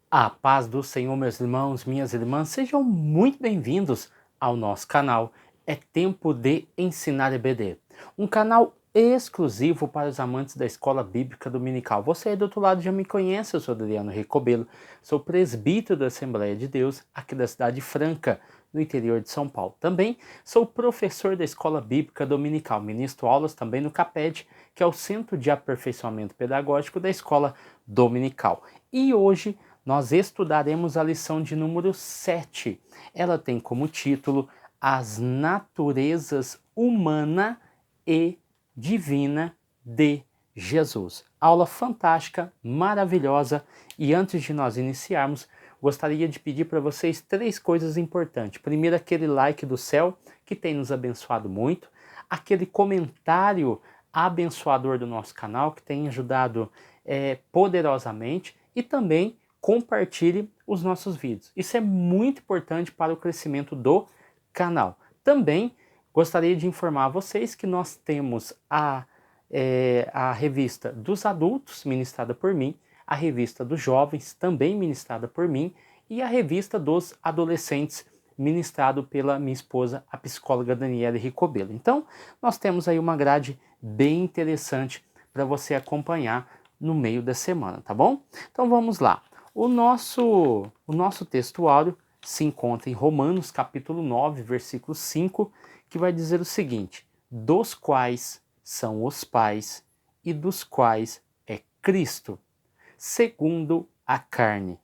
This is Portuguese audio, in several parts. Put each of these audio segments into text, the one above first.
A paz do Senhor, meus irmãos, minhas irmãs, sejam muito bem-vindos ao nosso canal. É tempo de ensinar EBD, um canal exclusivo para os amantes da Escola Bíblica Dominical. Você aí do outro lado já me conhece, eu sou Adriano Recobelo, sou presbítero da Assembleia de Deus aqui da cidade Franca, no interior de São Paulo. Também sou professor da Escola Bíblica Dominical, ministro aulas também no CAPED, que é o Centro de Aperfeiçoamento Pedagógico da Escola Dominical. E hoje nós estudaremos a lição de número 7. Ela tem como título As Naturezas Humana e Divina de Jesus. Aula fantástica, maravilhosa, e antes de nós iniciarmos, gostaria de pedir para vocês 3 coisas importantes. Primeiro, aquele like do céu, que tem nos abençoado muito, aquele comentário abençoador do nosso canal, que tem ajudado poderosamente, e também compartilhe os nossos vídeos. Isso é muito importante para o crescimento do canal. Também gostaria de informar vocês que nós temos a revista dos adultos, ministrada por mim, a revista dos jovens, também ministrada por mim, e a revista dos adolescentes, ministrado pela minha esposa, a psicóloga Daniela Ricobelo. Então, nós temos aí uma grade bem interessante para você acompanhar no meio da semana, tá bom? Então vamos lá. O nosso textuário se encontra em Romanos capítulo 9, versículo 5, que vai dizer o seguinte: dos quais são os pais e dos quais é Cristo, segundo a carne,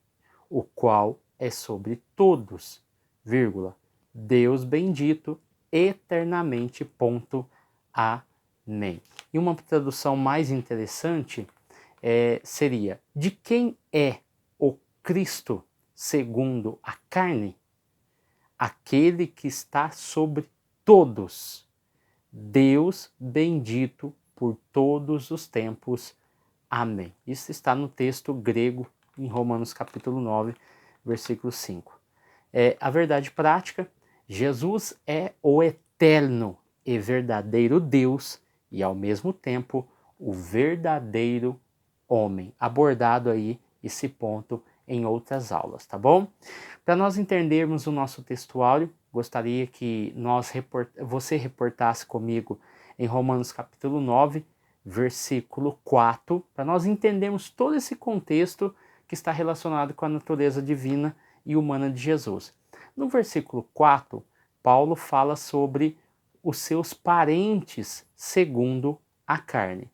o qual é sobre todos, vírgula, Deus bendito eternamente, ponto, amém. E uma tradução mais interessante seria: de quem é o Cristo segundo a carne? Aquele que está sobre todos, Deus bendito por todos os tempos. Amém. Isso está no texto grego em Romanos capítulo 9, versículo 5. A verdade prática: Jesus é o eterno e verdadeiro Deus e ao mesmo tempo o verdadeiro homem. Abordado aí esse ponto em outras aulas, tá bom? Para nós entendermos o nosso textuário, gostaria que você reportasse comigo em Romanos capítulo 9, versículo 4, para nós entendermos todo esse contexto que está relacionado com a natureza divina e humana de Jesus. No versículo 4, Paulo fala sobre os seus parentes segundo a carne.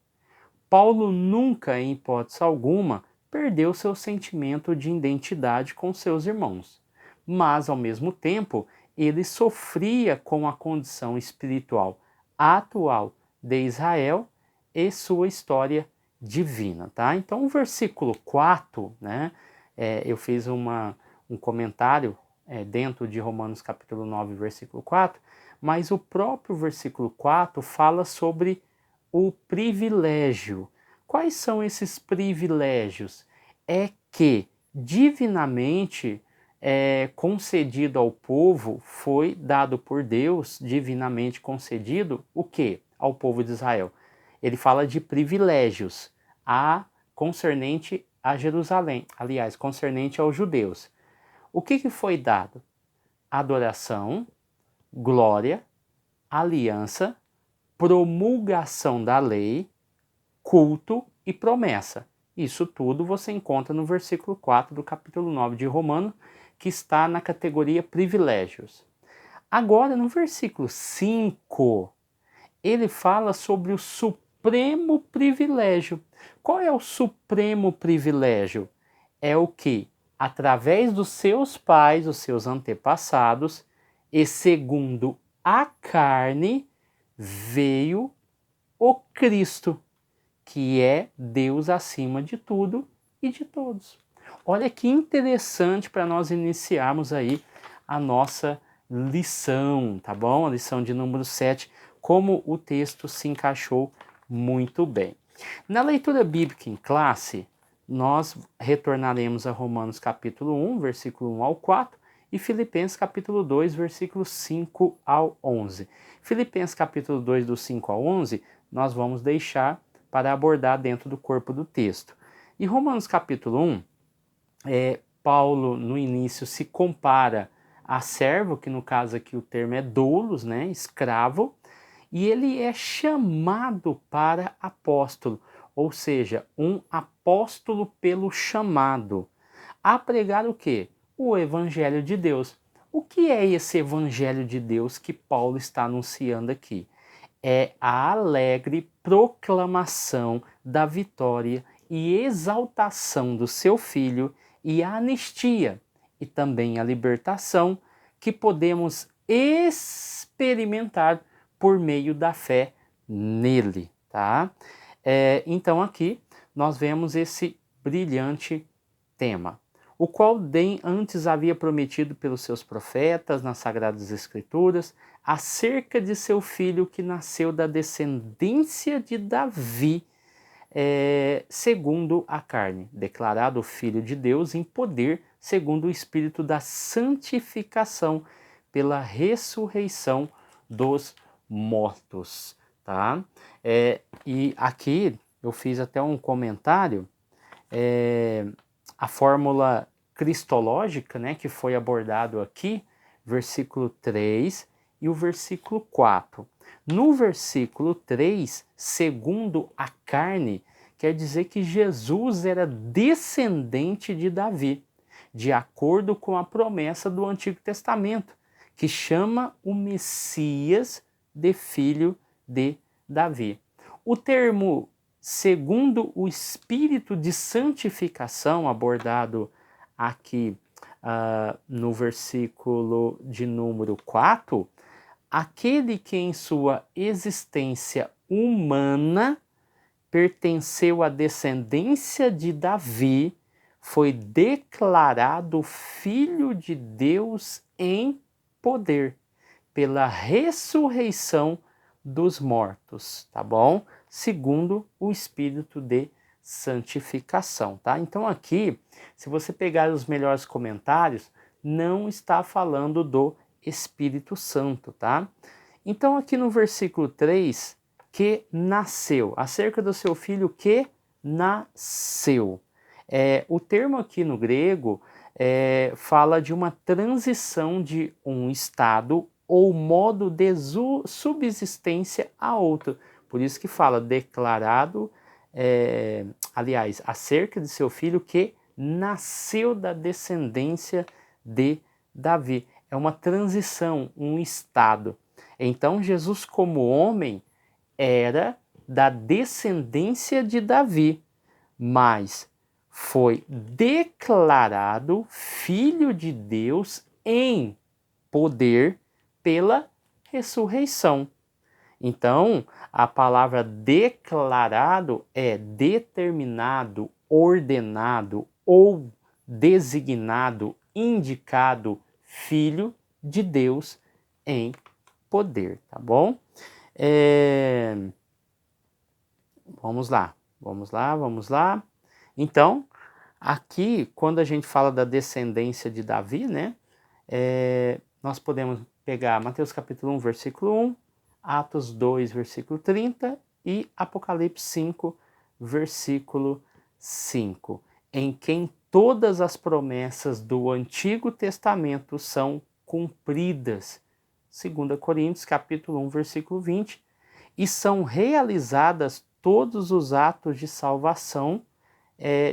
Paulo nunca, em hipótese alguma, perdeu seu sentimento de identidade com seus irmãos, mas, ao mesmo tempo, ele sofria com a condição espiritual atual de Israel e sua história divina, tá? Então, o versículo 4, né, eu fiz um comentário dentro de Romanos capítulo 9, versículo 4, mas o próprio versículo 4 fala sobre o privilégio. Quais são esses privilégios? É que divinamente concedido ao povo, foi dado por Deus, divinamente concedido, o que? Ao povo de Israel. Ele fala de privilégios concernente a Jerusalém, aliás, concernente aos judeus. O que foi dado? Adoração, glória, aliança, promulgação da lei, culto e promessa. Isso tudo você encontra no versículo 4 do capítulo 9 de Romanos, que está na categoria privilégios. Agora, no versículo 5, ele fala sobre o supremo privilégio. Qual é o supremo privilégio? É o que, através dos seus pais, os seus antepassados, e segundo a carne, veio o Cristo, que é Deus acima de tudo e de todos. Olha que interessante para nós iniciarmos aí a nossa lição, tá bom? A lição de número 7, como o texto se encaixou muito bem. Na leitura bíblica em classe, nós retornaremos a Romanos capítulo 1, versículo 1 ao 4, e Filipenses capítulo 2, versículos 5 ao 11. Filipenses capítulo 2, do 5 ao 11, nós vamos deixar para abordar dentro do corpo do texto. E Romanos capítulo 1, Paulo, no início, se compara a servo, que no caso aqui o termo é doulos, né, escravo, e ele é chamado para apóstolo, ou seja, um apóstolo pelo chamado, a pregar o quê? O Evangelho de Deus. O que é esse Evangelho de Deus que Paulo está anunciando aqui? É a alegre proclamação da vitória e exaltação do seu Filho e a anistia e também a libertação que podemos experimentar por meio da fé nele, tá? Então aqui nós vemos esse brilhante tema, o qual antes havia prometido pelos seus profetas nas Sagradas Escrituras, acerca de seu filho que nasceu da descendência de Davi, segundo a carne, declarado Filho de Deus em poder, segundo o Espírito da santificação, pela ressurreição dos mortos. Tá? E aqui eu fiz até um comentário, a fórmula cristológica, né, que foi abordado aqui, versículo 3 e o versículo 4. No versículo 3, segundo a carne, quer dizer que Jesus era descendente de Davi, de acordo com a promessa do Antigo Testamento, que chama o Messias de filho de Davi. O termo segundo o Espírito de santificação, abordado aqui no versículo de número 4, aquele que em sua existência humana pertenceu à descendência de Davi, foi declarado Filho de Deus em poder, pela ressurreição dos mortos, tá bom? Segundo o Espírito de santificação, tá? Então aqui, se você pegar os melhores comentários, não está falando do Espírito Santo, tá? Então aqui no versículo 3, que nasceu, acerca do seu filho que nasceu. O termo aqui no grego fala de uma transição de um estado ou modo de subsistência a outro. Por isso que fala declarado, aliás, acerca de seu filho que nasceu da descendência de Davi. É uma transição, um estado. Então Jesus como homem era da descendência de Davi, mas foi declarado Filho de Deus em poder pela ressurreição. Então, a palavra declarado é determinado, ordenado ou designado, indicado, Filho de Deus em poder, tá bom? Vamos lá. Então, aqui, quando a gente fala da descendência de Davi, né, nós podemos pegar Mateus capítulo 1, versículo 1, Atos 2, versículo 30 e Apocalipse 5, versículo 5, em quem todas as promessas do Antigo Testamento são cumpridas. 2 Coríntios capítulo 1, versículo 20, e são realizadas todos os atos de salvação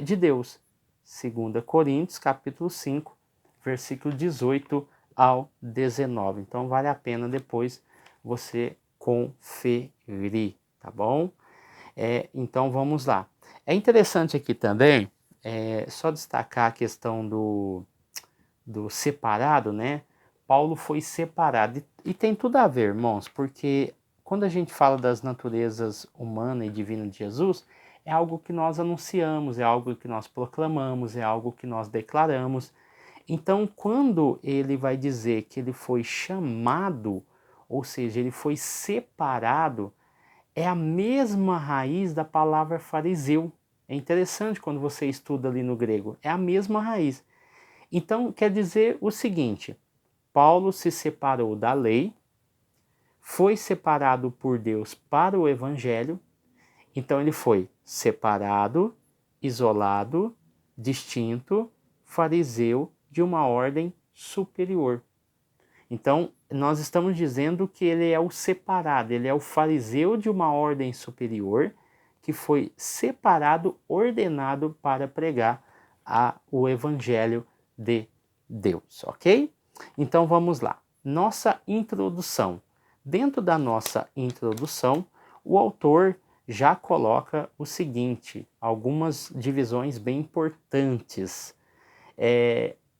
de Deus. 2 Coríntios capítulo 5, versículo 18 ao 19. Então vale a pena depois você conferir, tá bom? Então vamos lá. É interessante aqui também, só destacar a questão do separado, né? Paulo foi separado. E tem tudo a ver, irmãos, porque quando a gente fala das naturezas humana e divina de Jesus, é algo que nós anunciamos, é algo que nós proclamamos, é algo que nós declaramos. Então, quando ele vai dizer que ele foi chamado, ou seja, ele foi separado, é a mesma raiz da palavra fariseu. É interessante quando você estuda ali no grego, é a mesma raiz. Então, quer dizer o seguinte: Paulo se separou da lei, foi separado por Deus para o evangelho, então ele foi separado, isolado, distinto, fariseu de uma ordem superior. Então, nós estamos dizendo que ele é o separado, ele é o fariseu de uma ordem superior que foi separado, ordenado para pregar o evangelho de Deus, ok? Então vamos lá. Nossa introdução. Dentro da nossa introdução, o autor já coloca o seguinte, algumas divisões bem importantes.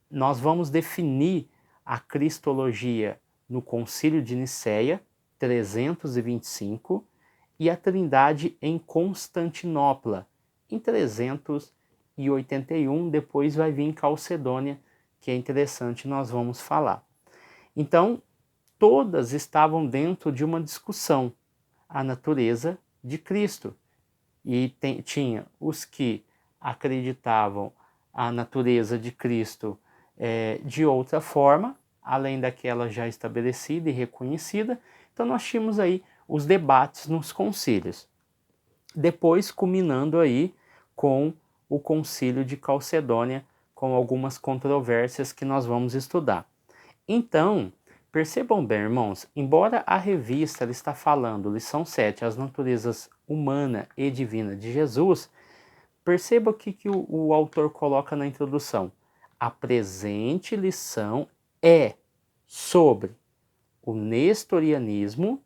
Nós vamos definir a cristologia no Concílio de Nicéia, 325, e a Trindade em Constantinopla, em 381, depois vai vir Calcedônia, que é interessante, nós vamos falar. Então, todas estavam dentro de uma discussão, a natureza de Cristo. E tinha os que acreditavam a natureza de Cristo de outra forma, além daquela já estabelecida e reconhecida. Então nós tínhamos aí os debates nos concílios. Depois culminando aí com o concílio de Calcedônia, com algumas controvérsias que nós vamos estudar. Então, percebam bem, irmãos, embora a revista ela está falando, lição 7, as naturezas humana e divina de Jesus, perceba o que o autor coloca na introdução. A presente lição é sobre o nestorianismo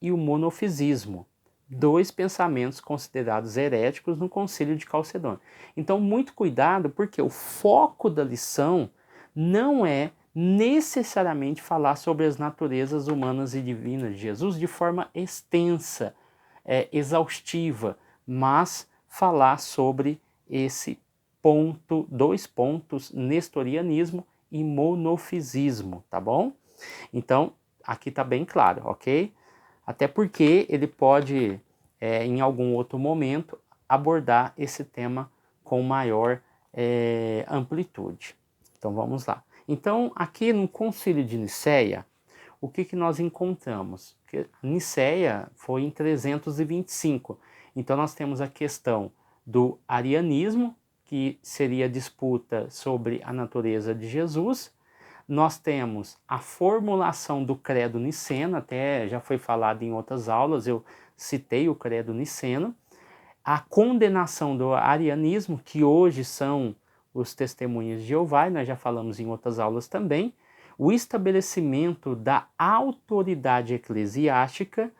e o monofisismo, dois pensamentos considerados heréticos no Concílio de Calcedônia. Então, muito cuidado, porque o foco da lição não é necessariamente falar sobre as naturezas humanas e divinas de Jesus de forma extensa, exaustiva, mas falar sobre esse ponto, dois pontos, nestorianismo e monofisismo, tá bom? Então, aqui tá bem claro, ok? Até porque ele pode, em algum outro momento, abordar esse tema com maior amplitude. Então, vamos lá. Então, aqui no Concílio de Nicéia, o que nós encontramos? Que Nicéia foi em 325. Então, nós temos a questão do arianismo, que seria a disputa sobre a natureza de Jesus. Nós temos a formulação do credo niceno, até já foi falado em outras aulas, eu citei o credo niceno. A condenação do arianismo, que hoje são os testemunhas de Jeová, nós já falamos em outras aulas também. O estabelecimento da autoridade eclesiástica,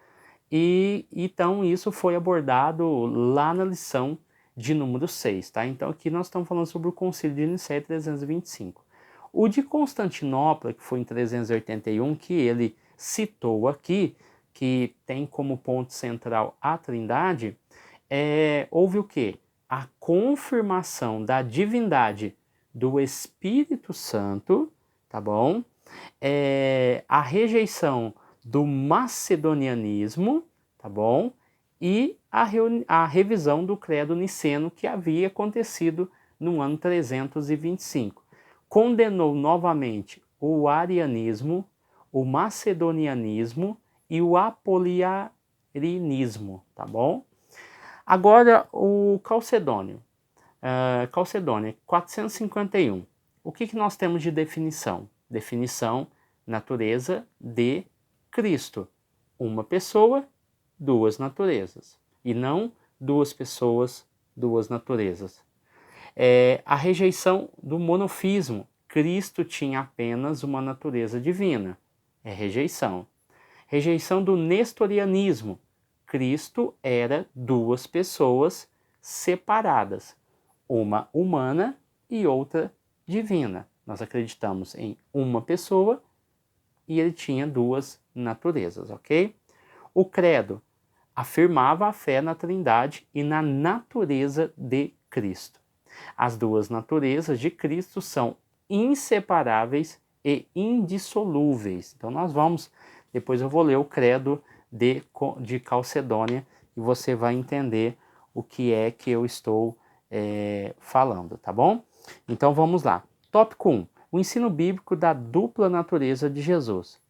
e então isso foi abordado lá na lição de número 6, tá? Então aqui nós estamos falando sobre o Concílio de Nicéia 325. O de Constantinopla, que foi em 381, que ele citou aqui, que tem como ponto central a Trindade, houve o quê? A confirmação da divindade do Espírito Santo, tá bom? A rejeição do macedonianismo, tá bom? E a revisão do credo niceno que havia acontecido no ano 325. Condenou novamente o arianismo, o macedonianismo e o apoliarismo, tá bom? Agora o Calcedônia, 451. O que nós temos de definição? Definição, natureza de Cristo. Uma pessoa, duas naturezas. E não duas pessoas, duas naturezas. A rejeição do monofismo. Cristo tinha apenas uma natureza divina. É rejeição. Rejeição do nestorianismo. Cristo era duas pessoas separadas, uma humana e outra divina. Nós acreditamos em uma pessoa e ele tinha duas naturezas, ok? O credo afirmava a fé na Trindade e na natureza de Cristo. As duas naturezas de Cristo são inseparáveis e indissolúveis. Então nós vamos, depois eu vou ler o credo de Calcedônia e você vai entender o que é que eu estou falando, tá bom? Então vamos lá. Tópico 1. O ensino bíblico da dupla natureza de Jesus.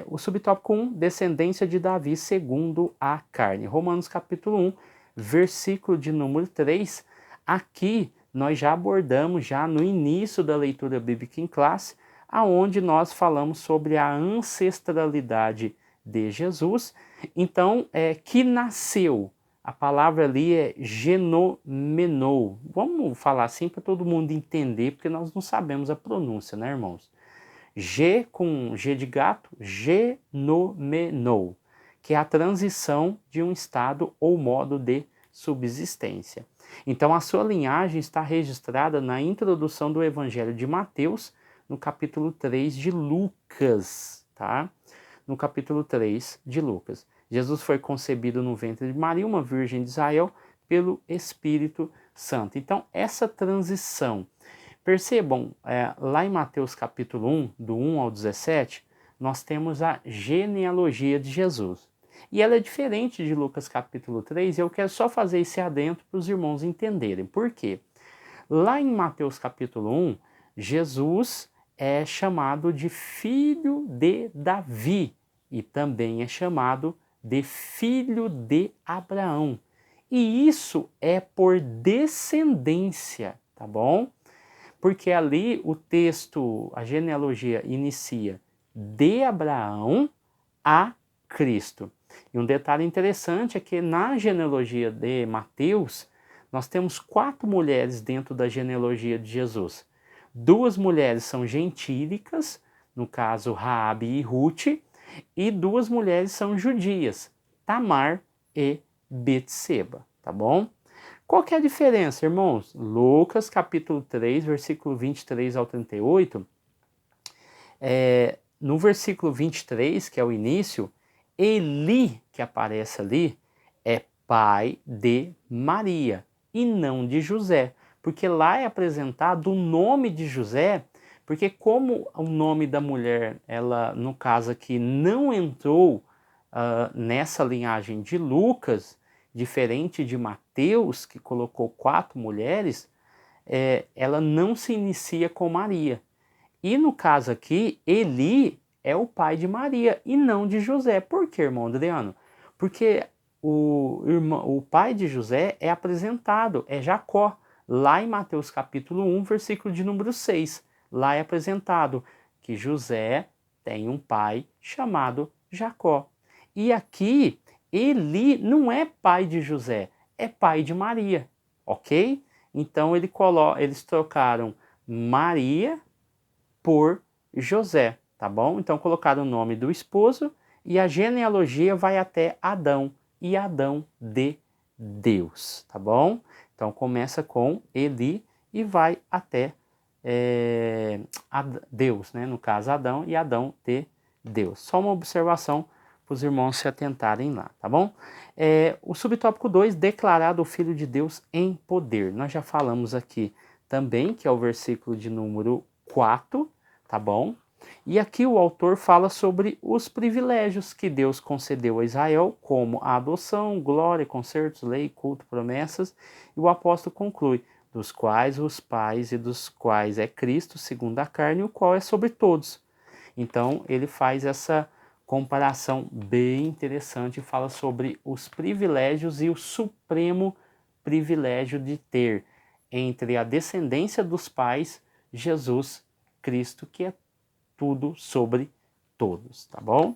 O subtópico 1, descendência de Davi segundo a carne. Romanos capítulo 1, versículo de número 3. Aqui nós já abordamos já no início da leitura bíblica em classe, aonde nós falamos sobre a ancestralidade de Jesus. Então, que nasceu, a palavra ali é genomenou. Vamos falar assim para todo mundo entender, porque nós não sabemos a pronúncia, né, irmãos? G com G de gato, genomenou, que é a transição de um estado ou modo de subsistência. Então, a sua linhagem está registrada na introdução do Evangelho de Mateus, no capítulo 3 de Lucas, tá? No capítulo 3 de Lucas. Jesus foi concebido no ventre de Maria, uma virgem de Israel, pelo Espírito Santo. Então, essa transição, percebam, lá em Mateus capítulo 1, do 1 ao 17, nós temos a genealogia de Jesus. E ela é diferente de Lucas capítulo 3, e eu quero só fazer esse adentro para os irmãos entenderem. Por quê? Lá em Mateus capítulo 1, Jesus é chamado de filho de Davi e também é chamado de filho de Abraão. E isso é por descendência, tá bom? Porque ali o texto, a genealogia inicia de Abraão a Cristo. E um detalhe interessante é que na genealogia de Mateus, nós temos 4 mulheres dentro da genealogia de Jesus. 2 mulheres são gentílicas, no caso Raabe e Ruth, e 2 mulheres são judias, Tamar e Betseba, tá bom? Qual que é a diferença, irmãos? Lucas capítulo 3, versículo 23 ao 38, no versículo 23, que é o início, Eli, que aparece ali, é pai de Maria e não de José, porque lá é apresentado o nome de José, porque como o nome da mulher, ela, no caso aqui, não entrou nessa linhagem de Lucas, diferente de Mateus, que colocou 4 mulheres, ela não se inicia com Maria. E no caso aqui, Eli é o pai de Maria e não de José. Por quê, irmão Adriano? Porque o pai de José é apresentado, é Jacó, lá em Mateus capítulo 1, versículo de número 6. Lá é apresentado que José tem um pai chamado Jacó. E aqui, Eli não é pai de José, é pai de Maria, ok? Então eles trocaram Maria por José, tá bom? Então colocaram o nome do esposo e a genealogia vai até Adão e Adão de Deus, tá bom? Então começa com Eli e vai até Deus, né? No caso Adão e Adão de Deus. Só uma observação para os irmãos se atentarem lá, tá bom? O subtópico 2, declarado o Filho de Deus em poder. Nós já falamos aqui também, que é o versículo de número 4, tá bom? E aqui o autor fala sobre os privilégios que Deus concedeu a Israel, como a adoção, glória, concertos, lei, culto, promessas, e o apóstolo conclui, dos quais os pais e dos quais é Cristo, segundo a carne, o qual é sobre todos. Então ele faz essa comparação bem interessante e fala sobre os privilégios e o supremo privilégio de ter entre a descendência dos pais Jesus Cristo, que é tudo sobre todos, tá bom?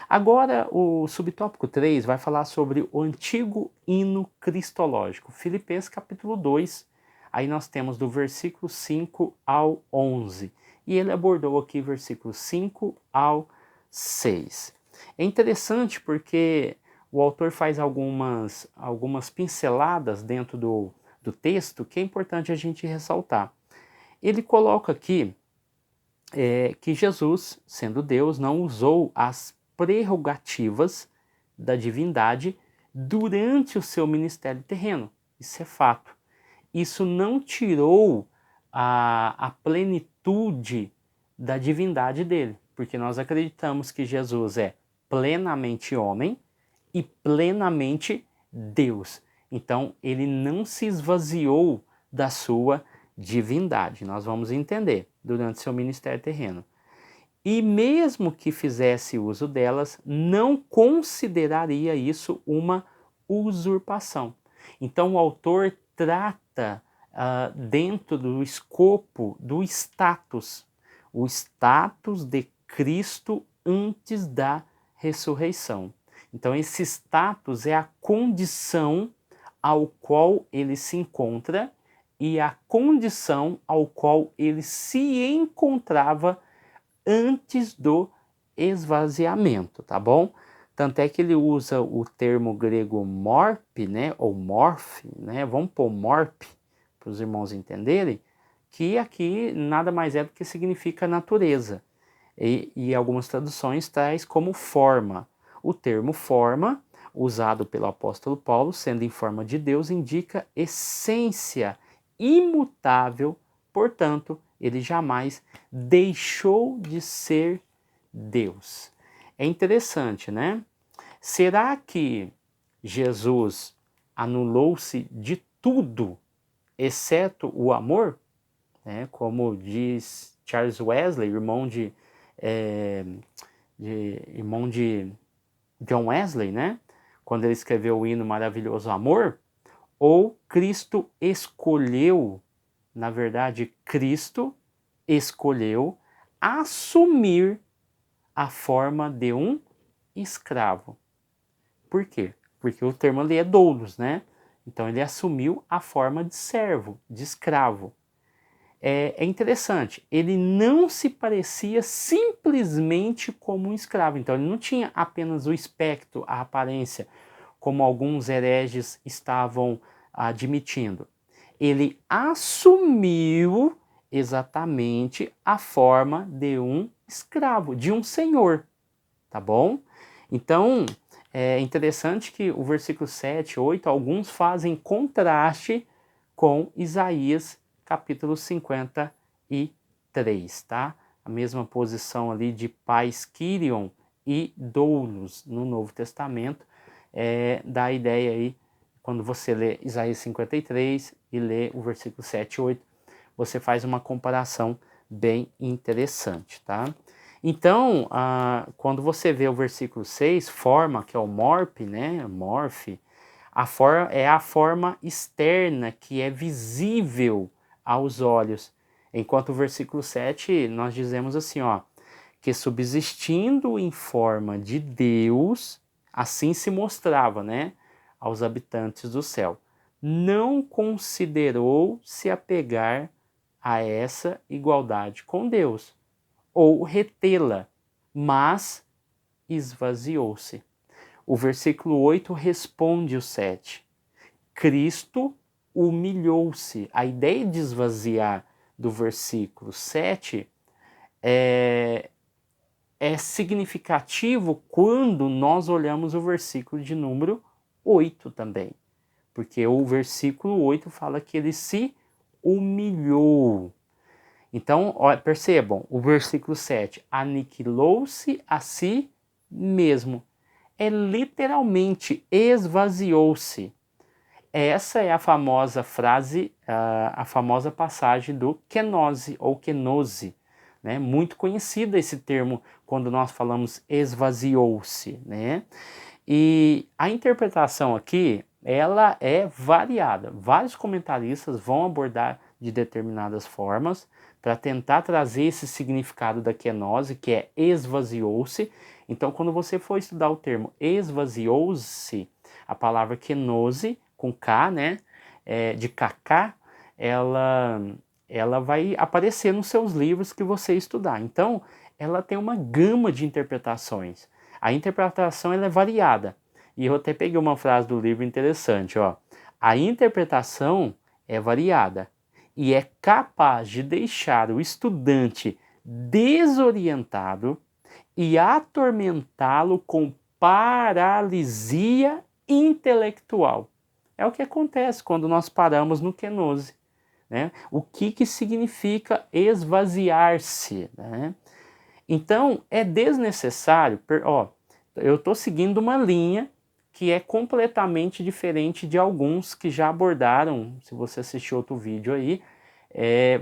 Agora, o subtópico 3 vai falar sobre o antigo hino cristológico, Filipenses capítulo 2, aí nós temos do versículo 5 ao 11, e ele abordou aqui versículos 5 ao 6. É interessante porque o autor faz algumas pinceladas dentro do texto que é importante a gente ressaltar. Ele coloca aqui que Jesus, sendo Deus, não usou as prerrogativas da divindade durante o seu ministério terreno. Isso é fato. Isso não tirou a plenitude da divindade dele, porque nós acreditamos que Jesus é plenamente homem e plenamente Deus. Então, ele não se esvaziou da sua divindade. Nós vamos entender durante seu ministério terreno. E mesmo que fizesse uso delas, não consideraria isso uma usurpação. Então o autor trata dentro do escopo do status, o status de Cristo antes da ressurreição. Então esse status é a condição ao qual ele se encontra e a condição ao qual ele se encontrava antes do esvaziamento, tá bom? Tanto é que ele usa o termo grego morphe, né, ou morphe, né, vamos pôr morphe para os irmãos entenderem, que aqui nada mais é do que significa natureza. E algumas traduções traz como forma. O termo forma, usado pelo apóstolo Paulo, sendo em forma de Deus, indica essência imutável, portanto, ele jamais deixou de ser Deus. É interessante, né? Será que Jesus anulou-se de tudo, exceto o amor? Como diz Charles Wesley, irmão de John Wesley, né? Quando ele escreveu o hino Maravilhoso Amor, ou Cristo escolheu, na verdade, Cristo escolheu assumir a forma de um escravo. Por quê? Porque o termo ali é doulos, né? Então ele assumiu a forma de servo, de escravo. É interessante, ele não se parecia simplesmente como um escravo. Então ele não tinha apenas o aspecto, a aparência, como alguns hereges estavam admitindo. Ele assumiu exatamente a forma de um escravo, de um senhor, tá bom? Então, é interessante que o versículo 7, 8, alguns fazem contraste com Isaías capítulo 53, tá? A mesma posição ali de pais Quirion e doulos no Novo Testamento, dá a ideia aí, quando você lê Isaías 53 e lê o versículo 7 e 8, você faz uma comparação bem interessante, tá? Então, quando você vê o versículo 6, forma, que é o morphe, né? Morphe, é a forma externa que é visível aos olhos. Enquanto o versículo 7, nós dizemos assim, ó, que subsistindo em forma de Deus, assim se mostrava, né, aos habitantes do céu. Não considerou se apegar a essa igualdade com Deus, ou retê-la, mas esvaziou-se. O versículo 8 responde o 7. Cristo humilhou-se. A ideia de esvaziar do versículo 7 é significativo quando nós olhamos o versículo de número 8 também. Porque o versículo 8 fala que ele se humilhou. Então, percebam, o versículo 7, aniquilou-se a si mesmo. É literalmente esvaziou-se. Essa é a famosa frase, a famosa passagem do kenose ou kenose, né? Muito conhecida esse termo quando nós falamos esvaziou-se, né? E a interpretação aqui, ela é variada. Vários comentaristas vão abordar de determinadas formas para tentar trazer esse significado da kenose, que é esvaziou-se. Então, quando você for estudar o termo esvaziou-se, a palavra kenose, com K, né, de kaká, ela vai aparecer nos seus livros que você estudar. Então, ela tem uma gama de interpretações. A interpretação ela é variada. E eu até peguei uma frase do livro interessante, ó. A interpretação é variada e é capaz de deixar o estudante desorientado e atormentá-lo com paralisia intelectual. É o que acontece quando nós paramos no kenose, né? O que significa esvaziar-se, né? Então, é desnecessário, eu estou seguindo uma linha que é completamente diferente de alguns que já abordaram. Se você assistir outro vídeo aí,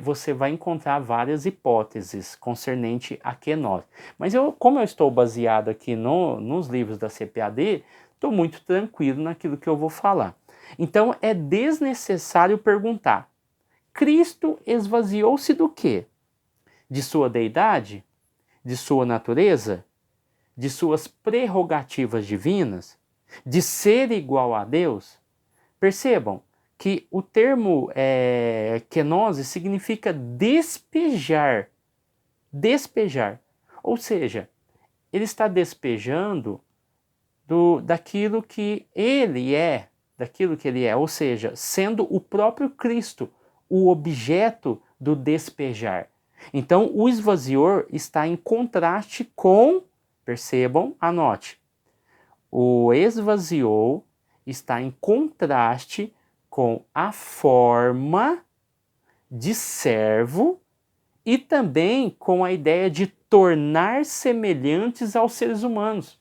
você vai encontrar várias hipóteses concernente a kenose. Mas como eu estou baseado aqui nos livros da CPAD, estou muito tranquilo naquilo que eu vou falar. Então, é desnecessário perguntar: Cristo esvaziou-se do quê? De sua deidade? De sua natureza? De suas prerrogativas divinas? De ser igual a Deus? Percebam que o termo kenose significa despejar. Despejar. Ou seja, ele está despejando daquilo que ele é, ou seja, sendo o próprio Cristo o objeto do despejar. Então, o esvazior está em contraste com, percebam, anote, o esvaziou está em contraste com a forma de servo e também com a ideia de tornar semelhantes aos seres humanos.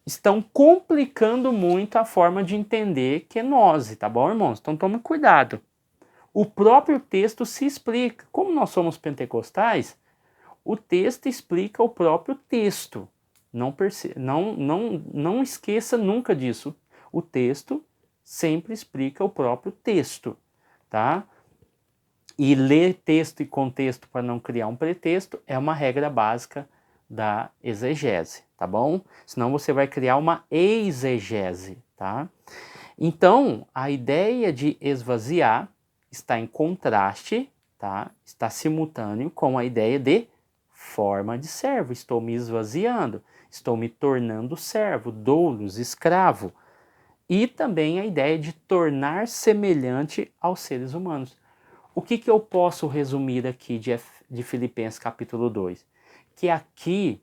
Estão complicando muito a forma de entender kenose, tá bom, irmãos? Então tome cuidado. O próprio texto se explica. Como nós somos pentecostais, o texto explica o próprio texto. Não esqueça nunca disso. O texto sempre explica o próprio texto, tá? E ler texto e contexto para não criar um pretexto é uma regra básica da exegese, tá bom? Senão você vai criar uma exegese, tá? Então, a ideia de esvaziar está em contraste, tá? Está simultâneo com a ideia de forma de servo. Estou me esvaziando, estou me tornando servo, doulos, escravo. E também a ideia de tornar semelhante aos seres humanos. O que eu posso resumir aqui de Filipenses capítulo 2? Que aqui,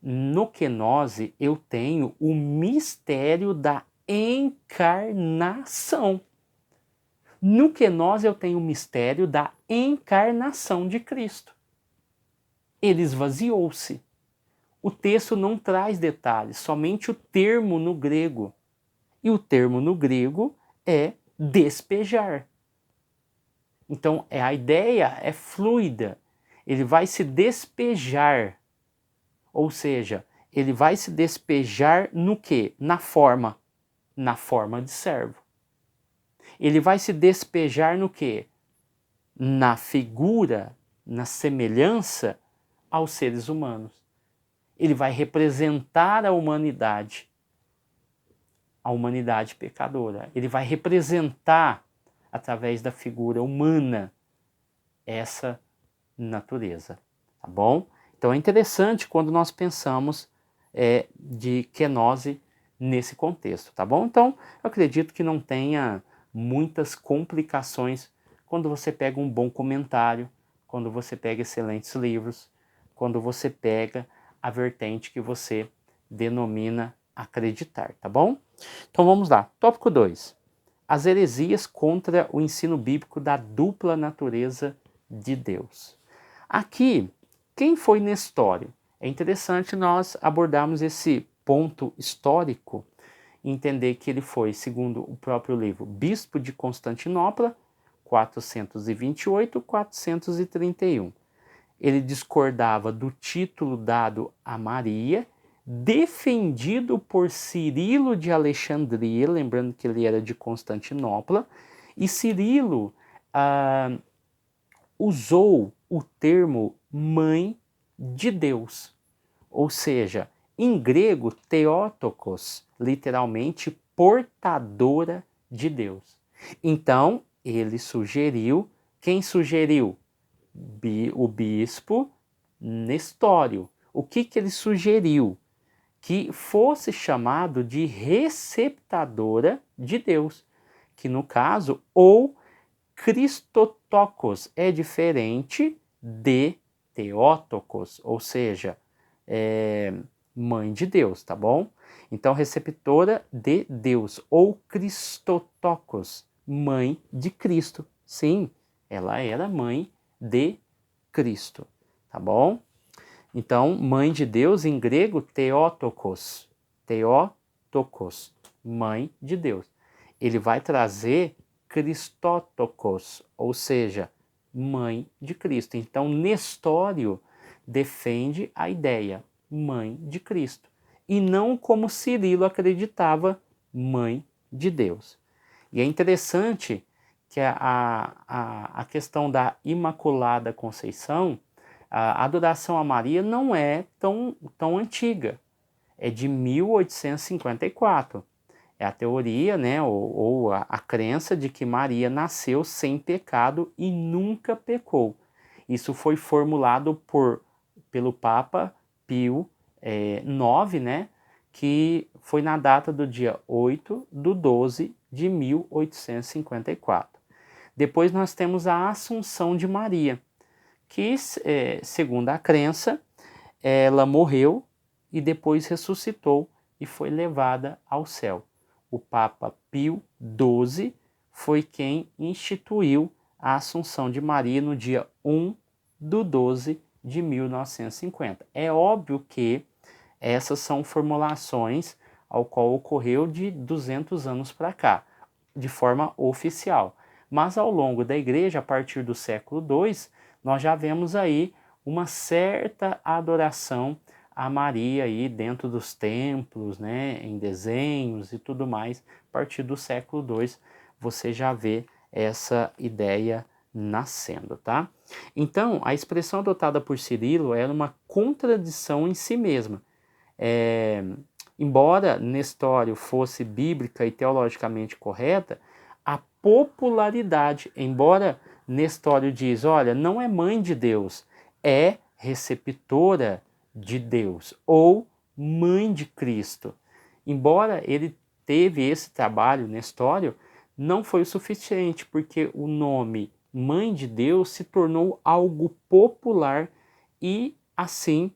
no kenose, eu tenho o mistério da encarnação. No kenose eu tenho o mistério da encarnação de Cristo. Ele esvaziou-se. O texto não traz detalhes, somente o termo no grego. E o termo no grego é despejar. Então a ideia é fluida. Ele vai se despejar. Ou seja, ele vai se despejar no quê? Na forma de servo. Ele vai se despejar no quê? Na figura, na semelhança aos seres humanos. Ele vai representar a humanidade pecadora. Ele vai representar, através da figura humana, essa natureza, tá bom? Então é interessante quando nós pensamos de kenose nesse contexto, tá bom? Então eu acredito que não tenha muitas complicações quando você pega um bom comentário, quando você pega excelentes livros, quando você pega a vertente que você denomina acreditar, tá bom? Então vamos lá. Tópico 2. As heresias contra o ensino bíblico da dupla natureza de Deus. Aqui, quem foi Nestório? É interessante nós abordarmos esse ponto histórico e entender que ele foi, segundo o próprio livro, bispo de Constantinopla, 428-431. Ele discordava do título dado a Maria, defendido por Cirilo de Alexandria, lembrando que ele era de Constantinopla, e Cirilo usou o termo mãe de Deus, ou seja, em grego, Theotokos, literalmente portadora de Deus. Então, ele sugeriu, quem sugeriu? O bispo Nestório. O que ele sugeriu? Que fosse chamado de receptadora de Deus, que no caso, ou Christotokos, é diferente de Theotokos, ou seja, mãe de Deus, tá bom? Então, receptora de Deus, ou Christotokos, mãe de Cristo. Sim, ela era mãe de Cristo, tá bom? Então, mãe de Deus, em grego, Theotokos. Theotokos, mãe de Deus. Ele vai trazer Christotokos, ou seja, mãe de Cristo. Então, Nestório defende a ideia, mãe de Cristo. E não como Cirilo acreditava, mãe de Deus. E é interessante que a questão da Imaculada Conceição, a adoração a Maria não é tão antiga, é de 1854. É a teoria, né, ou a crença de que Maria nasceu sem pecado e nunca pecou. Isso foi formulado pelo Papa Pio IX, né, que foi na data do dia 8/12/1854. Depois nós temos a Assunção de Maria, que, segundo a crença, ela morreu e depois ressuscitou e foi levada ao céu. O Papa Pio XII foi quem instituiu a Assunção de Maria no dia 1/12/1950. É óbvio que essas são formulações ao qual ocorreu de 200 anos para cá, de forma oficial. Mas ao longo da igreja, a partir do século II, nós já vemos aí uma certa adoração a Maria aí dentro dos templos, né, em desenhos e tudo mais. A partir do século II, você já vê essa ideia nascendo, tá? Então, a expressão adotada por Cirilo era uma contradição em si mesma. Embora Nestório fosse bíblica e teologicamente correta, a popularidade, embora Nestório diz, olha, não é mãe de Deus, é receptora de Deus, ou mãe de Cristo. Embora ele teve esse trabalho, Nestório, não foi o suficiente, porque o nome mãe de Deus se tornou algo popular e assim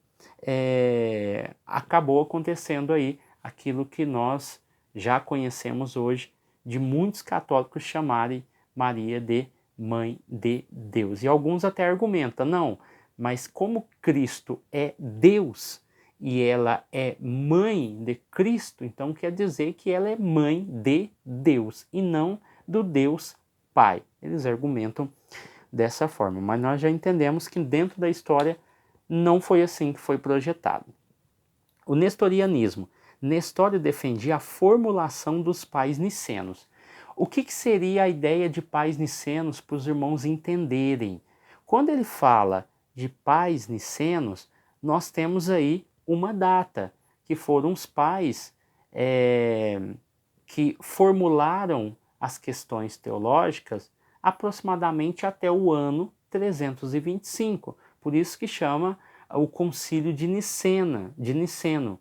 acabou acontecendo aí aquilo que nós já conhecemos hoje de muitos católicos chamarem Maria de Mãe de Deus. E alguns até argumentam, não, mas como Cristo é Deus e ela é mãe de Cristo, então quer dizer que ela é mãe de Deus e não do Deus Pai. Eles argumentam dessa forma, mas nós já entendemos que dentro da história não foi assim que foi projetado. O nestorianismo. Nestório defendia a formulação dos pais nicenos. O que seria a ideia de pais nicenos para os irmãos entenderem? Quando ele fala de pais nicenos, nós temos aí uma data, que foram os pais que formularam as questões teológicas aproximadamente até o ano 325. Por isso que chama o Concílio de Niceno.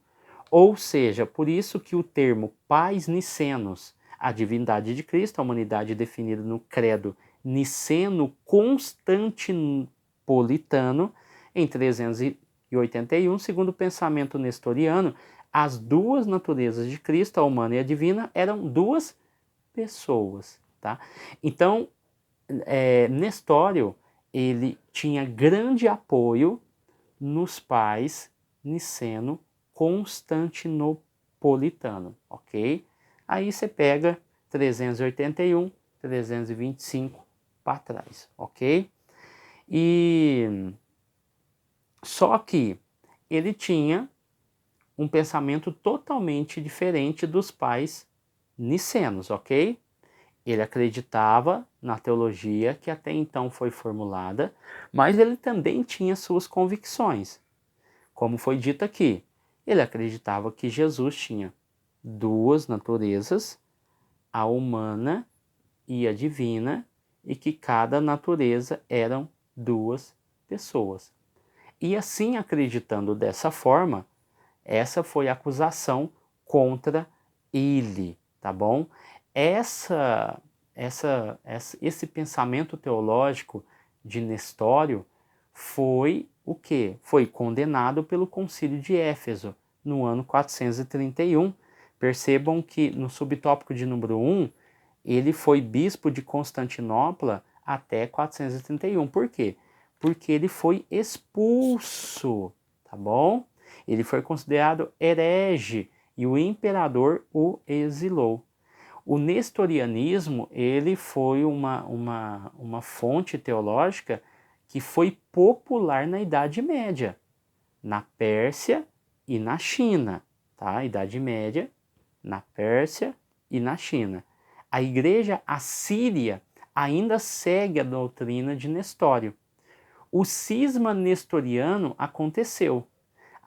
Ou seja, por isso que o termo pais nicenos, a divindade de Cristo, a humanidade definida no credo niceno-constantinopolitano, em 381, segundo o pensamento nestoriano, as duas naturezas de Cristo, a humana e a divina, eram duas pessoas. Tá? Então, Nestório, ele tinha grande apoio nos pais niceno-constantinopolitano, ok? Aí você pega 381, 325 para trás, ok? E só que ele tinha um pensamento totalmente diferente dos pais nicenos, ok? Ele acreditava na teologia que até então foi formulada, mas ele também tinha suas convicções. Como foi dito aqui, ele acreditava que Jesus tinha duas naturezas, a humana e a divina, e que cada natureza eram duas pessoas. E assim, acreditando dessa forma, essa foi a acusação contra ele, tá bom? Esse pensamento teológico de Nestório foi o quê? Foi condenado pelo Concílio de Éfeso no ano 431. Percebam que no subtópico de número 1, ele foi bispo de Constantinopla até 431. Por quê? Porque ele foi expulso, tá bom? Ele foi considerado herege e o imperador o exilou. O nestorianismo, ele foi uma fonte teológica que foi popular na Idade Média, na Pérsia e na China, tá? Idade Média, na Pérsia e na China. A igreja assíria ainda segue a doutrina de Nestório. O cisma nestoriano aconteceu.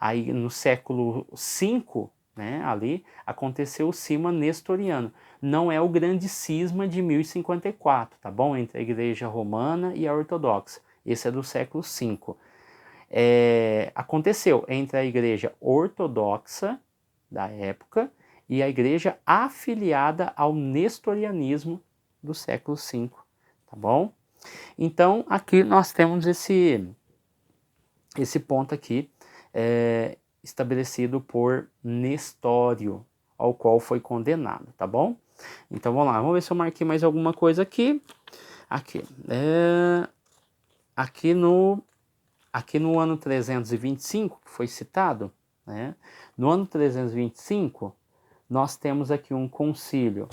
Aí no século V, né, ali, aconteceu o cisma nestoriano. Não é o grande cisma de 1054, tá bom? Entre a Igreja Romana e a Ortodoxa. Esse é do século V. Aconteceu entre a Igreja Ortodoxa da época e a Igreja afiliada ao nestorianismo do século V, tá bom? Então, aqui nós temos esse ponto aqui estabelecido por Nestório, ao qual foi condenado, tá bom? Então, vamos lá, vamos ver se eu marquei mais alguma coisa aqui. Aqui no ano 325, que foi citado, né? No ano 325, nós temos aqui um concílio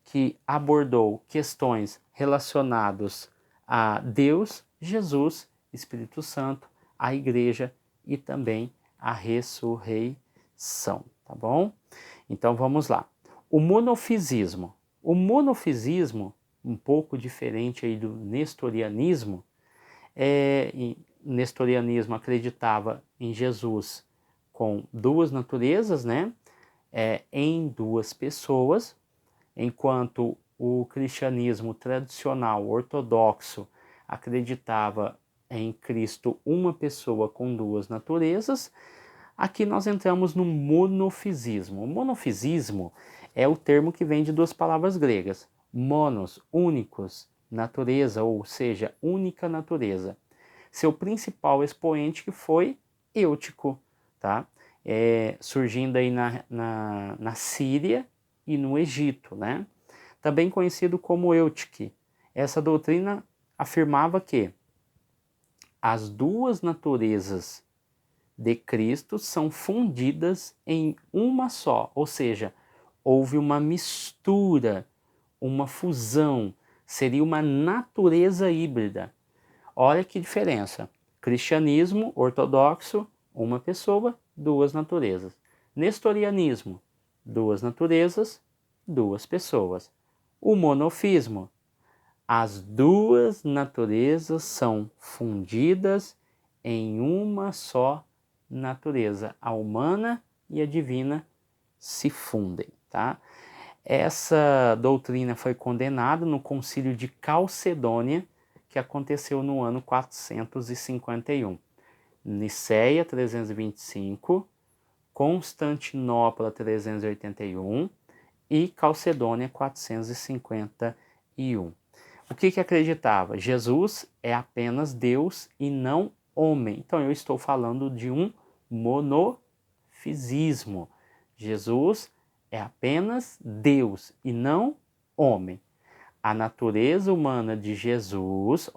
que abordou questões relacionadas a Deus, Jesus, Espírito Santo, a Igreja e também a ressurreição, tá bom? Então vamos lá. O monofisismo. O monofisismo, um pouco diferente aí do nestorianismo, nestorianismo acreditava em Jesus com duas naturezas, né? Em duas pessoas, enquanto o cristianismo tradicional ortodoxo acreditava em Cristo uma pessoa com duas naturezas. Aqui nós entramos no monofisismo. O monofisismo é o termo que vem de duas palavras gregas: monos, únicos, natureza, ou seja, única natureza. Seu principal expoente que foi Eutico, tá? Surgindo aí na Síria e no Egito, né? Também conhecido como Eutique. Essa doutrina afirmava que as duas naturezas de Cristo são fundidas em uma só, ou seja, houve uma mistura, uma fusão, seria uma natureza híbrida. Olha que diferença. Cristianismo ortodoxo, uma pessoa, duas naturezas. Nestorianismo, duas naturezas, duas pessoas. O monofismo, as duas naturezas são fundidas em uma só natureza. A humana e a divina se fundem, tá? Essa doutrina foi condenada no Concílio de Calcedônia, que aconteceu no ano 451. Niceia 325, Constantinopla 381 e Calcedônia 451. O que acreditava? Jesus é apenas Deus e não homem. Então eu estou falando de um monofisismo. Jesus é apenas Deus e não homem. A natureza humana de Jesus,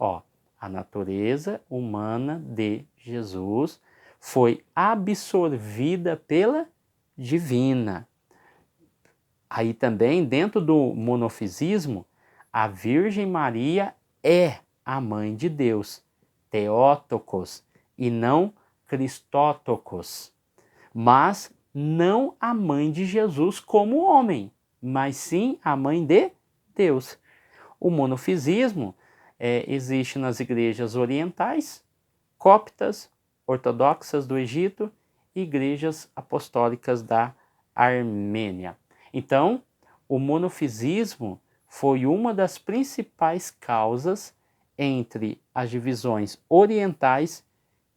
a natureza humana de Jesus foi absorvida pela divina. Aí também, dentro do monofisismo, a Virgem Maria é a mãe de Deus, Theotokos, e não Christotokos. Mas não a mãe de Jesus como homem, mas sim a mãe de Deus. O monofisismo existe nas igrejas orientais, coptas, ortodoxas do Egito e igrejas apostólicas da Armênia. Então, o monofisismo foi uma das principais causas entre as divisões orientais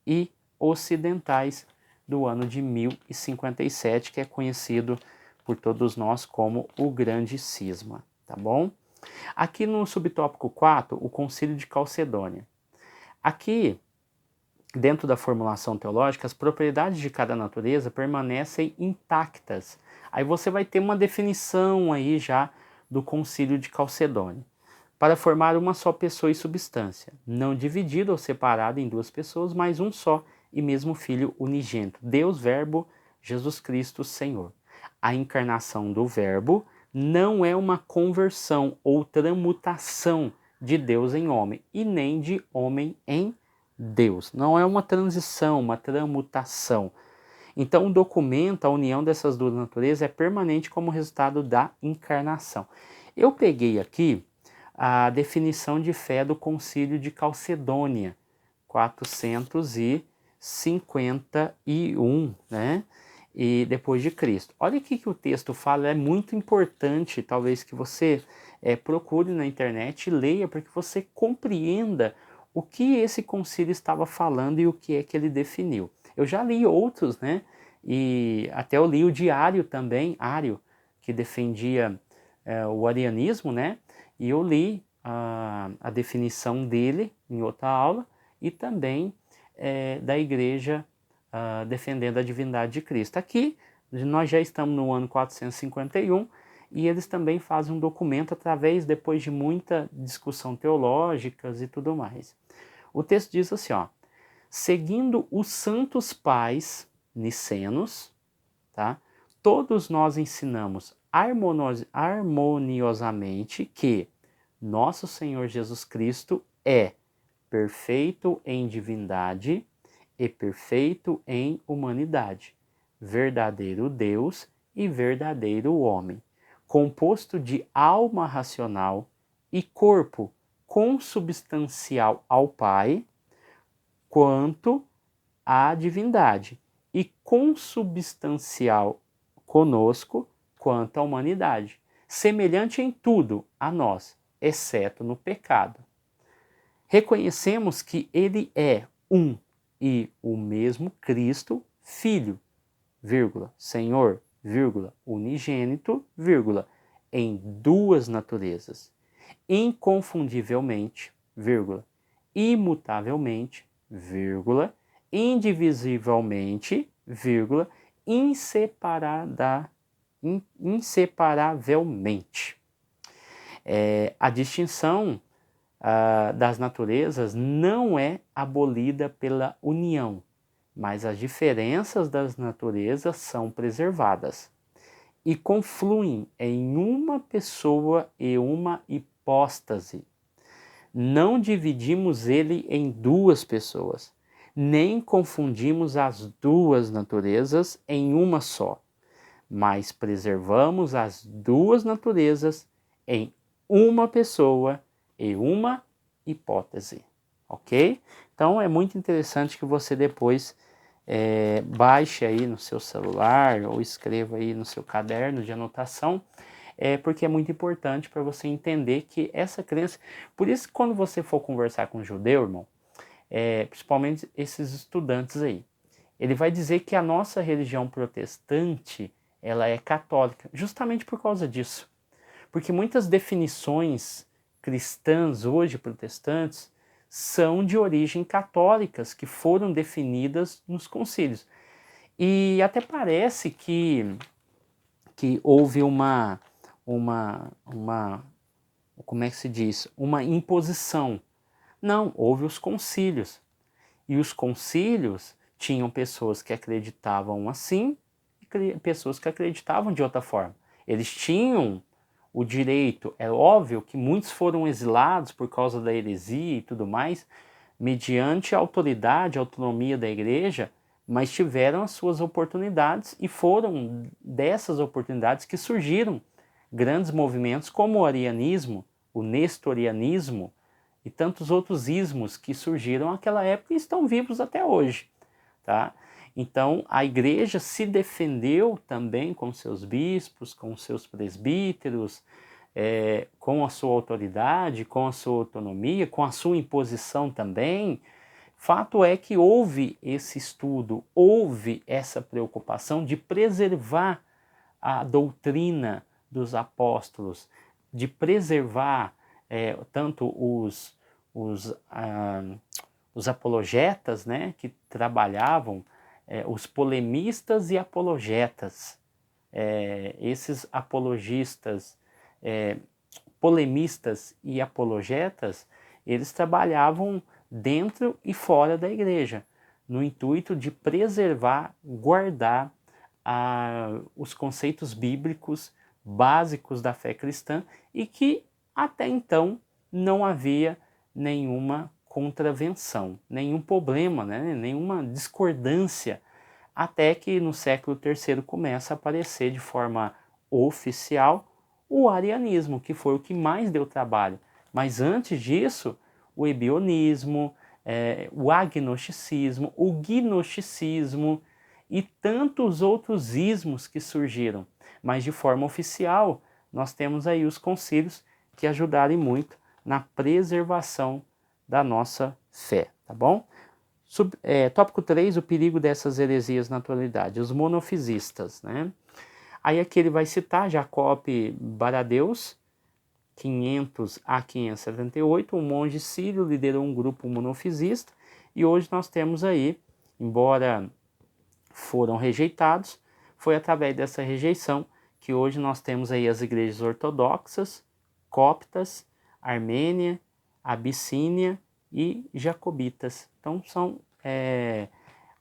e ocidentais do ano de 1057, que é conhecido por todos nós como o Grande Cisma, tá bom? Aqui no subtópico 4, o Concílio de Calcedônia. Aqui, dentro da formulação teológica, as propriedades de cada natureza permanecem intactas. Aí você vai ter uma definição aí já do Concílio de Calcedônia. Para formar uma só pessoa e substância, não dividida ou separada em duas pessoas, mas um só e mesmo Filho unigênito, Deus Verbo, Jesus Cristo, Senhor. A encarnação do Verbo não é uma conversão ou transmutação de Deus em homem, e nem de homem em Deus. Não é uma transição, uma transmutação. Então, o documento, a união dessas duas naturezas é permanente como resultado da encarnação. Eu peguei aqui a definição de fé do Concílio de Calcedônia, 451, né? E depois de Cristo. Olha o que o texto fala, é muito importante, talvez que você procure na internet e leia, para que você compreenda o que esse concílio estava falando e o que é que ele definiu. Eu já li outros, né? E até eu li o Diário também, Ário, que defendia o arianismo, né? E eu li a definição dele em outra aula e também da igreja defendendo a divindade de Cristo. Aqui nós já estamos no ano 451 e eles também fazem um documento depois de muita discussão teológicas e tudo mais. O texto diz assim, ó: seguindo os santos pais nicenos, tá? Todos nós ensinamos harmoniosamente que nosso Senhor Jesus Cristo é perfeito em divindade e perfeito em humanidade, verdadeiro Deus e verdadeiro homem, composto de alma racional e corpo consubstancial ao Pai, quanto à divindade, e consubstancial conosco quanto à humanidade, semelhante em tudo a nós, exceto no pecado. Reconhecemos que ele é um e o mesmo Cristo, Filho, vírgula, Senhor, vírgula, unigênito, vírgula, em duas naturezas, inconfundivelmente, vírgula, imutavelmente, vírgula, indivisivelmente, vírgula, inseparavelmente. A distinção das naturezas não é abolida pela união, mas as diferenças das naturezas são preservadas e confluem em uma pessoa e uma hipóstase. Não dividimos ele em duas pessoas, nem confundimos as duas naturezas em uma só, mas preservamos as duas naturezas em uma pessoa e uma hipótese, ok? Então é muito interessante que você depois baixe aí no seu celular ou escreva aí no seu caderno de anotação, porque é muito importante para você entender que essa crença... Por isso que quando você for conversar com um judeu, irmão, principalmente esses estudantes aí, ele vai dizer que a nossa religião protestante, ela é católica, justamente por causa disso. Porque muitas definições cristãs hoje, protestantes, são de origem católicas, que foram definidas nos concílios. E até parece que houve como é que se diz? Uma imposição. Não, houve os concílios. E os concílios tinham pessoas que acreditavam assim e pessoas que acreditavam de outra forma. Eles tinham o direito, é óbvio que muitos foram exilados por causa da heresia e tudo mais, mediante a autoridade, a autonomia da igreja, mas tiveram as suas oportunidades e foram dessas oportunidades que surgiram grandes movimentos como o arianismo, o nestorianismo e tantos outros ismos que surgiram naquela época e estão vivos até hoje, tá? Então a igreja se defendeu também com seus bispos, com seus presbíteros, com a sua autoridade, com a sua autonomia, com a sua imposição também. Fato é que houve esse estudo, houve essa preocupação de preservar a doutrina dos apóstolos, de preservar tanto os apologetas, né, que trabalhavam, os polemistas e apologetas. Esses apologistas, polemistas e apologetas, eles trabalhavam dentro e fora da igreja, no intuito de preservar, guardar os conceitos bíblicos básicos da fé cristã e que até então não havia nenhuma contravenção, nenhum problema, né? Nenhuma discordância, até que no século III começa a aparecer de forma oficial o arianismo, que foi o que mais deu trabalho, Mas antes disso, o ebionismo, o agnosticismo, o gnosticismo e tantos outros ismos que surgiram. Mas de forma oficial, nós temos aí os concílios que ajudaram muito na preservação da nossa fé, tá bom? Tópico 3, o perigo dessas heresias na atualidade, os monofisistas, né? Aí aqui ele vai citar Jacob Baradeus, 500 a 578, um monge sírio liderou um grupo monofisista, e hoje nós temos aí, embora foram rejeitados, foi através dessa rejeição que hoje nós temos aí as igrejas ortodoxas, coptas, Armênia, Abissínia e jacobitas. Então são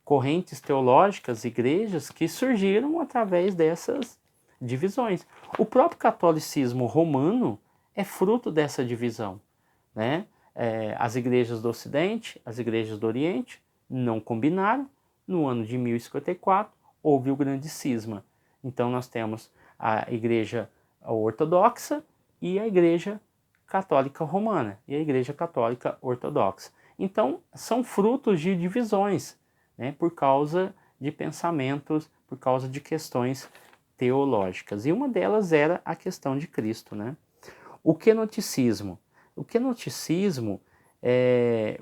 correntes teológicas, igrejas que surgiram através dessas divisões. O próprio catolicismo romano é fruto dessa divisão, né? As igrejas do Ocidente, as igrejas do Oriente não combinaram. No ano de 1054 houve o grande cisma. Então nós temos a igreja ortodoxa e a igreja católica romana e a igreja católica ortodoxa. Então são frutos de divisões, né, por causa de pensamentos, por causa de questões teológicas. E uma delas era a questão de Cristo, né? O quenoticismo. O quenoticismo,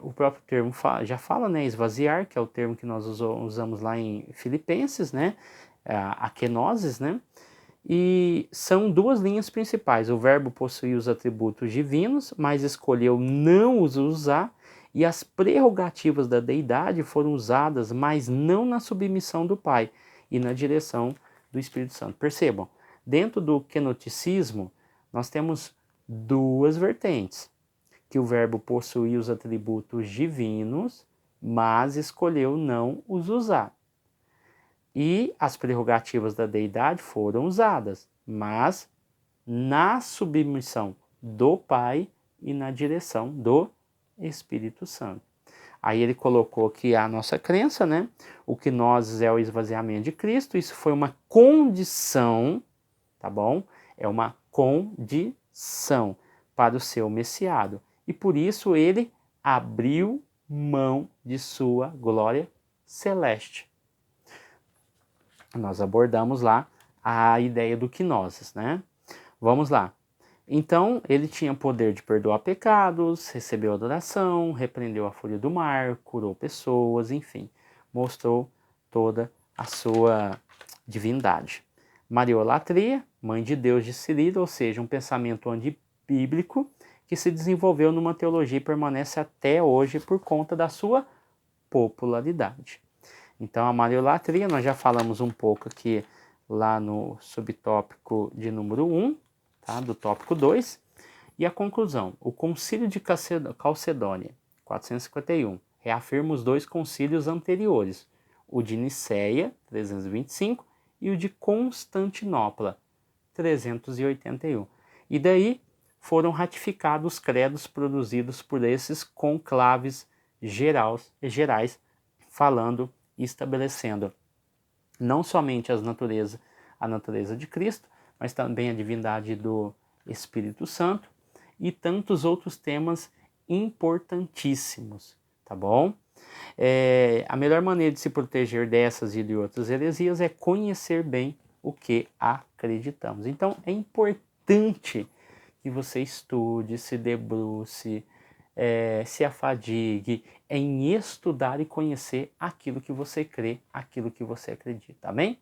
o próprio termo já fala, né, esvaziar, que é o termo que nós usamos lá em Filipenses, né, a kenosis, né, e são duas linhas principais. O verbo possuía os atributos divinos, mas escolheu não os usar, e as prerrogativas da deidade foram usadas, mas não na submissão do Pai e na direção do Espírito Santo. Percebam, dentro do quenoticismo, nós temos duas vertentes, que o verbo possuía os atributos divinos, mas escolheu não os usar. E as prerrogativas da deidade foram usadas, mas na submissão do Pai e na direção do Espírito Santo. Aí ele colocou aqui a nossa crença, né? O que nós é o esvaziamento de Cristo. Isso foi uma condição, tá bom? É uma condição para o seu messiado. E por isso ele abriu mão de sua glória celeste. Nós abordamos lá a ideia do quinosis, né? Vamos lá. Então, ele tinha poder de perdoar pecados, recebeu adoração, repreendeu a fúria do mar, curou pessoas, enfim, mostrou toda a sua divindade. Mariolatria, mãe de Deus de Cirilo, ou seja, um pensamento antibíblico que se desenvolveu numa teologia e permanece até hoje por conta da sua popularidade. Então, a Mariolatria, nós já falamos um pouco aqui lá no subtópico de número 1, tá? Do tópico 2, e a conclusão. O concílio de Calcedônia, 451, reafirma os dois concílios anteriores, o de Nicéia, 325, e o de Constantinopla, 381. E daí foram ratificados os credos produzidos por esses conclaves gerais, falando e estabelecendo não somente a natureza de Cristo, mas também a divindade do Espírito Santo e tantos outros temas importantíssimos, tá bom? A melhor maneira de se proteger dessas e de outras heresias é conhecer bem o que acreditamos. Então é importante que você estude, se debruce, se afadigue em estudar e conhecer aquilo que você crê, aquilo que você acredita, amém?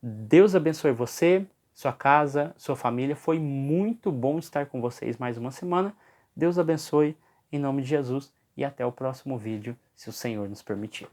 Deus abençoe você, sua casa, sua família. Foi muito bom estar com vocês mais uma semana. Deus abençoe em nome de Jesus e até o próximo vídeo, se o Senhor nos permitir.